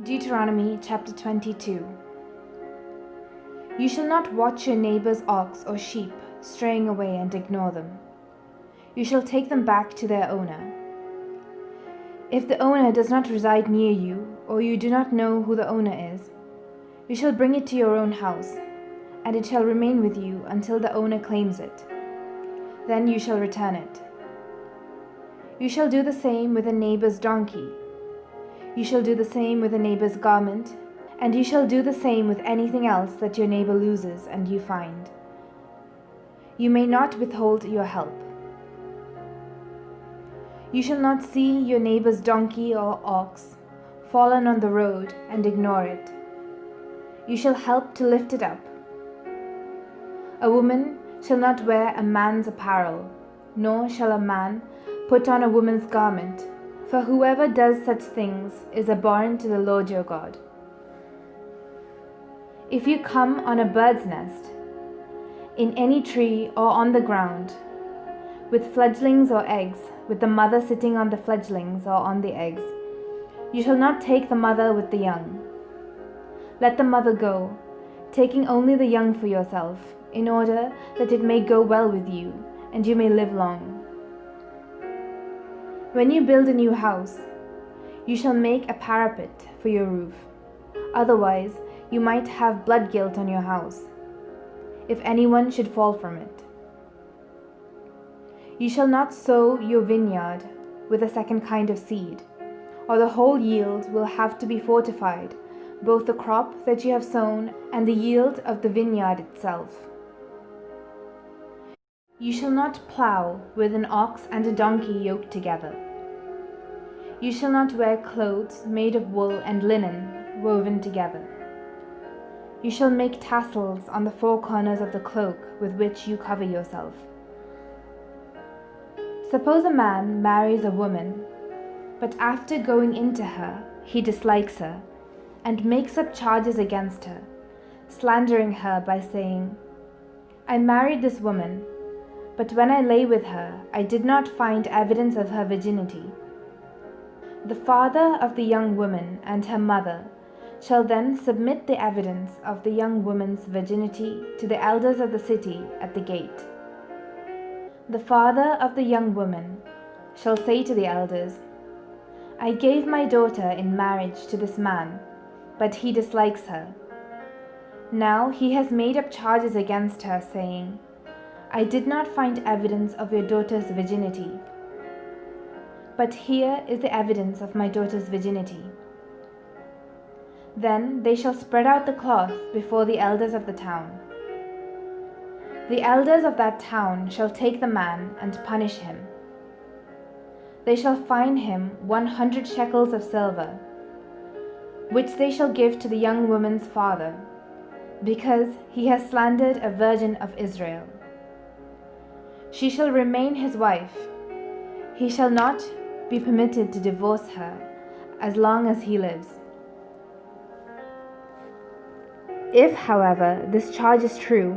Deuteronomy chapter 22. You shall not watch your neighbor's ox or sheep straying away and ignore them. You shall take them back to their owner. If the owner does not reside near you, or you do not know who the owner is, you shall bring it to your own house, and it shall remain with you until the owner claims it. Then you shall return it. You shall do the same with a neighbor's donkey. You shall do the same with a neighbor's garment, and you shall do the same with anything else that your neighbor loses and you find. You may not withhold your help. You shall not see your neighbor's donkey or ox fallen on the road and ignore it. You shall help to lift it up. A woman shall not wear a man's apparel, nor shall a man put on a woman's garment, for whoever does such things is abhorrent to the Lord your God. If you come on a bird's nest, in any tree or on the ground, with fledglings or eggs, with the mother sitting on the fledglings or on the eggs, you shall not take the mother with the young. Let the mother go, taking only the young for yourself, in order that it may go well with you, and you may live long. When you build a new house, you shall make a parapet for your roof. Otherwise, you might have blood guilt on your house, if anyone should fall from it. You shall not sow your vineyard with a second kind of seed, or the whole yield will have to be fortified, both the crop that you have sown and the yield of the vineyard itself. You shall not plow with an ox and a donkey yoked together. You shall not wear clothes made of wool and linen woven together. You shall make tassels on the four corners of the cloak with which you cover yourself. Suppose a man marries a woman, but after going into her, he dislikes her and makes up charges against her, slandering her by saying, "I married this woman, but when I lay with her, I did not find evidence of her virginity." The father of the young woman and her mother shall then submit the evidence of the young woman's virginity to the elders of the city at the gate. The father of the young woman shall say to the elders, "I gave my daughter in marriage to this man, but he dislikes her. Now he has made up charges against her, saying, 'I did not find evidence of your daughter's virginity. But here is the evidence of my daughter's virginity.' Then they shall spread out the cloth before the elders of the town. The elders of that town shall take the man and punish him. They shall fine him 100 shekels of silver, which they shall give to the young woman's father, because he has slandered a virgin of Israel. She shall remain his wife. He shall not be permitted to divorce her as long as he lives. If, however, this charge is true,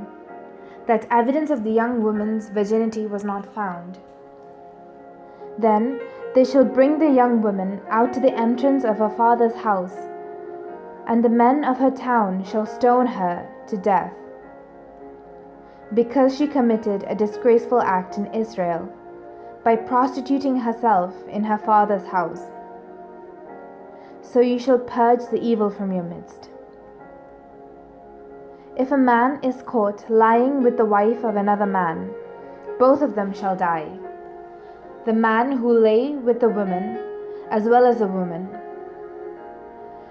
that evidence of the young woman's virginity was not found, then they shall bring the young woman out to the entrance of her father's house, and the men of her town shall stone her to death, because she committed a disgraceful act in Israel by prostituting herself in her father's house. So you shall purge the evil from your midst. If a man is caught lying with the wife of another man, both of them shall die, the man who lay with the woman as well as the woman.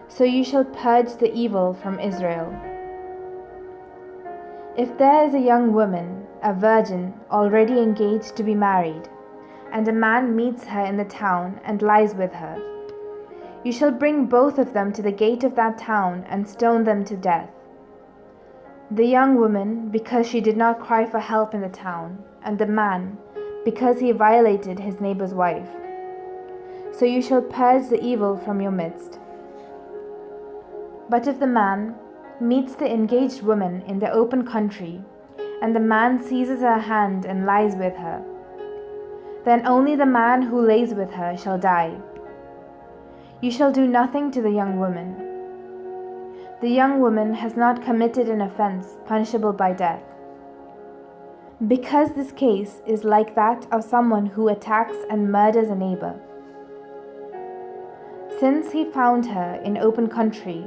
So you shall purge the evil from Israel. If there is a young woman, a virgin, already engaged to be married, and a man meets her in the town and lies with her, you shall bring both of them to the gate of that town and stone them to death. The young woman, because she did not cry for help in the town, and the man, because he violated his neighbor's wife. So you shall purge the evil from your midst. But if the man meets the engaged woman in the open country, and the man seizes her hand and lies with her, then only the man who lays with her shall die. You shall do nothing to the young woman. The young woman has not committed an offense punishable by death. Because this case is like that of someone who attacks and murders a neighbor. Since he found her in open country,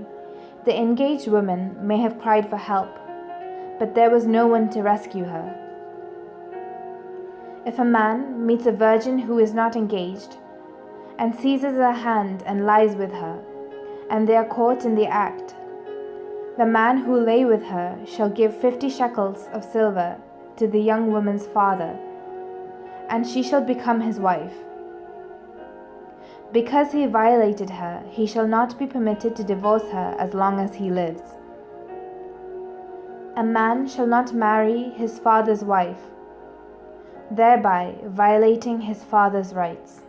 the engaged woman may have cried for help, but there was no one to rescue her. If a man meets a virgin who is not engaged, and seizes her hand and lies with her, and they are caught in the act, the man who lay with her shall give 50 shekels of silver to the young woman's father, and she shall become his wife. Because he violated her, he shall not be permitted to divorce her as long as he lives. A man shall not marry his father's wife, thereby violating his father's rights.